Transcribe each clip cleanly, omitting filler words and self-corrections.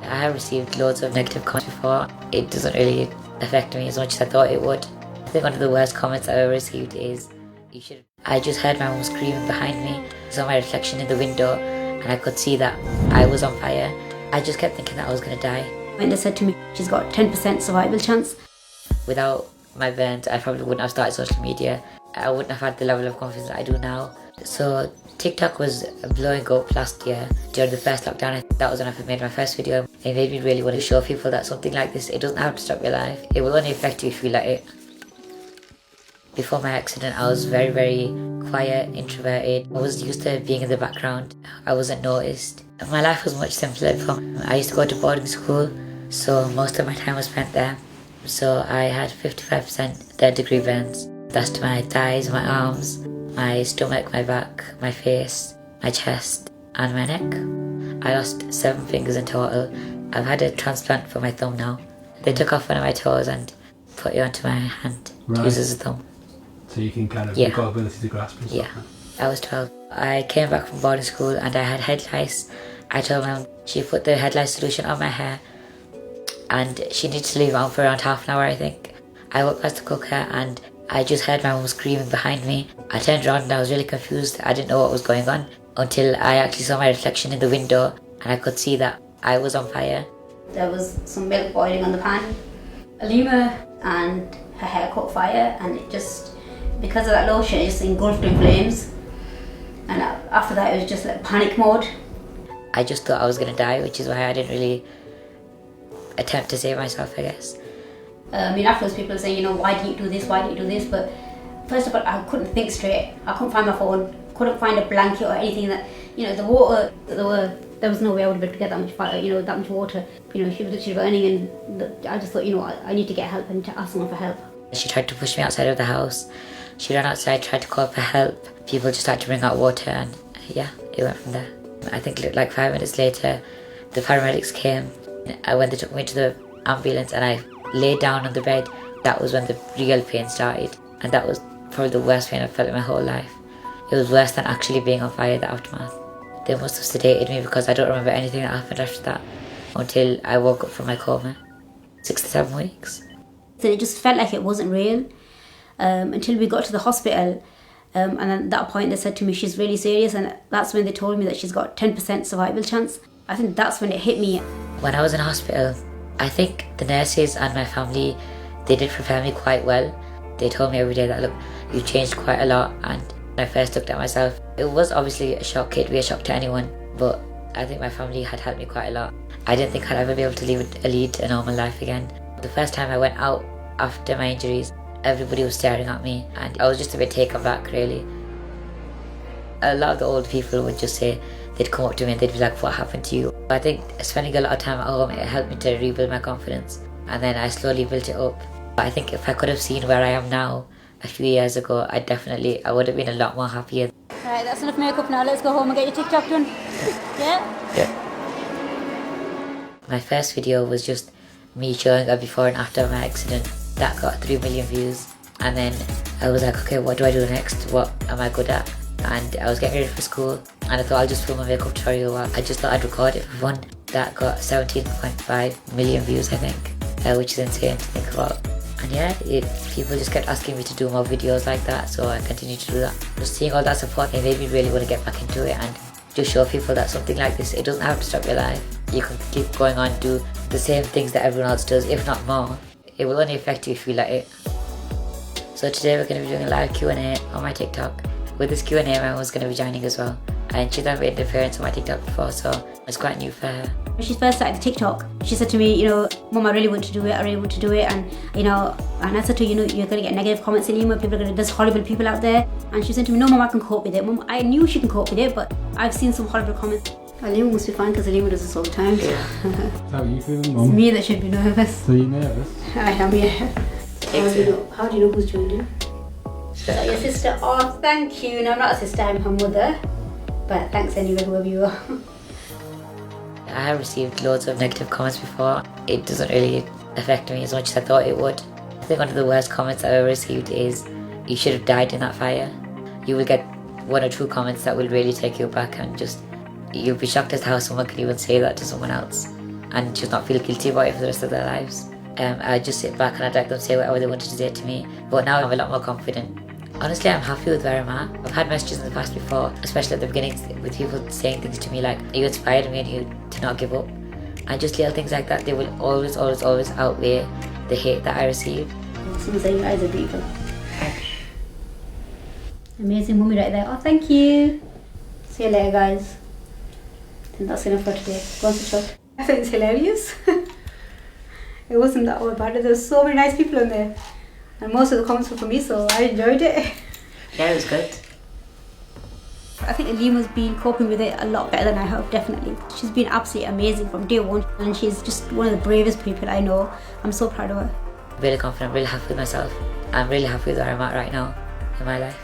I have received loads of negative comments before. It doesn't really affect me as much as I thought it would. I think one of the worst comments I've ever received is, "You should." I just heard my mum screaming behind me. I saw my reflection in the window and I could see that I was on fire. I just kept thinking that I was going to die. When they said to me, she's got 10% survival chance. Without my burns, I probably wouldn't have started social media. I wouldn't have had the level of confidence that I do now. So TikTok was blowing up last year during the first lockdown. That was when I made my first video. It made me really want to show people that something like this, it doesn't have to stop your life. It will only affect you if you let it. Before my accident, I was very, very quiet, introverted. I was used to being in the background. I wasn't noticed. My life was much simpler before. I used to go to boarding school, so most of my time was spent there. So I had 55% third-degree burns. That's to my thighs, my arms, my stomach, my back, my face, my chest, and my neck. I lost 7 fingers in total. I've had a transplant for my thumb now. They took off one of my toes and put it onto my hand to use as a thumb. So you can kind of, you've got ability to grasp and stuff. Yeah. I was 12. I came back from boarding school and I had head lice. I told my mum, she put the head lice solution on my hair and she needed to leave it on for around half an hour, I think. I walked past the cooker and I just heard my mum screaming behind me. I turned around and I was really confused. I didn't know what was going on until I actually saw my reflection in the window and I could see that I was on fire. There was some milk boiling on the pan. Alima and her hair caught fire, and it just, because of that lotion, it just engulfed in flames. And after that it was just like panic mode. I just thought I was going to die, which is why I didn't really attempt to save myself, I guess. Afterwards people were saying, why didn't you do this, why didn't you do this? But first of all, I couldn't think straight. I couldn't find my phone, couldn't find a blanket or anything that, the water, there was no way I would be able to get that much fire, that much water. She was literally burning, and I just thought, I need to get help and to ask someone for help. She tried to push me outside of the house. She ran outside, tried to call for help. People just started to bring out water and yeah, it went from there. I think like 5 minutes later, the paramedics came. When they took me to the ambulance and I laid down on the bed, that was when the real pain started. And that was probably the worst pain I've felt in my whole life. It was worse than actually being on fire, the aftermath. They must have sedated me because I don't remember anything that happened after that until I woke up from my coma. 6 to 7 weeks. So it just felt like it wasn't real until we got to the hospital. And then at that point they said to me, she's really serious, and that's when they told me that she's got 10% survival chance. I think that's when it hit me. When I was in hospital, I think the nurses and my family, they did prepare me quite well. They told me every day that, look, you changed quite a lot. And when I first looked at myself, it was obviously a shock. It'd be a shock to anyone, but I think my family had helped me quite a lot. I didn't think I'd ever be able to lead a normal life again. The first time I went out after my injuries, everybody was staring at me and I was just a bit taken back, really. A lot of the old people would just say, they'd come up to me and they'd be like, what happened to you? I think spending a lot of time at home, it helped me to rebuild my confidence, and then I slowly built it up. I think if I could have seen where I am now a few years ago, I would have been a lot more happier. Right, that's enough makeup now. Let's go home and get your TikTok done. Yeah? Yeah. My first video was just me showing a before and after my accident. That got 3 million views. And then I was like, okay, what do I do next? What am I good at? And I was getting ready for school and I thought I'll just film a makeup tutorial. I just thought I'd record it for fun. That got 17.5 million views, I think, which is insane to think about. And yeah, people just kept asking me to do more videos like that, so I continued to do that. Just seeing all that support, it made me really want to get back into it and just show people that something like this, it doesn't have to stop your life. You can keep going on, do the same things that everyone else does, if not more. It will only affect you if you let it. So today we're going to be doing a live Q&A on my TikTok. With this Q&A, my mum was going to be joining as well. And she's never made an appearance on my TikTok before, so it's quite new for her. When she first started the TikTok, she said to me, Mum, I really want to do it, and I said to her, you're going to get negative comments in email, there's horrible people out there. And she said to me, no, Mum, I can cope with it. Mum, I knew she can cope with it, but I've seen some horrible comments. Alima must be fine because Alima does this all the time. Yeah. How are you feeling, Mum? It's me that should be nervous. So you're nervous? I am, yeah. How do you know who's joined you? Is that your sister? Oh, thank you. No, I'm not a sister, I'm her mother. But thanks anyway, whoever you are. I have received loads of negative comments before. It doesn't really affect me as much as I thought it would. I think one of the worst comments I've ever received is, you should have died in that fire. You will get 1 or 2 comments that will really take you back and just, you'll be shocked as to how someone can even say that to someone else. and just not feel guilty about it for the rest of their lives. I just sit back and I'd let them say whatever they wanted to say to me. But now I'm a lot more confident. Honestly, I'm happy with where I'm at. I've had messages in the past before, especially at the beginning, with people saying things to me like, you inspired me and you to not give up. And just little things like that, they will always outweigh the hate that I receive. Someone saying you guys are beautiful. Amazing mummy right there. Oh, thank you. See you later, guys. I think that's enough for today. Go on, switch off. I think it's hilarious. It wasn't that all bad. There's so many nice people in there. And most of the comments were from me, so I enjoyed it. Yeah, it was good. I think Alima's been coping with it a lot better than I have, definitely. She's been absolutely amazing from day one, and she's just one of the bravest people I know. I'm so proud of her. Really confident, really happy with myself. I'm really happy with where I'm at right now in my life.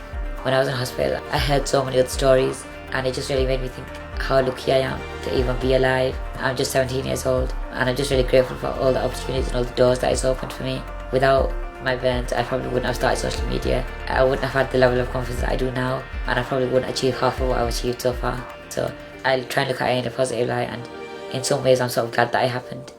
When I was in hospital, I heard so many other stories, and it just really made me think how lucky I am to even be alive. I'm just 17 years old, and I'm just really grateful for all the opportunities and all the doors that it's opened for me. Without my parents, I probably wouldn't have started social media. I wouldn't have had the level of confidence that I do now, and I probably wouldn't achieve half of what I've achieved so far. So I try and look at it in a positive light, and in some ways I'm sort of glad that it happened.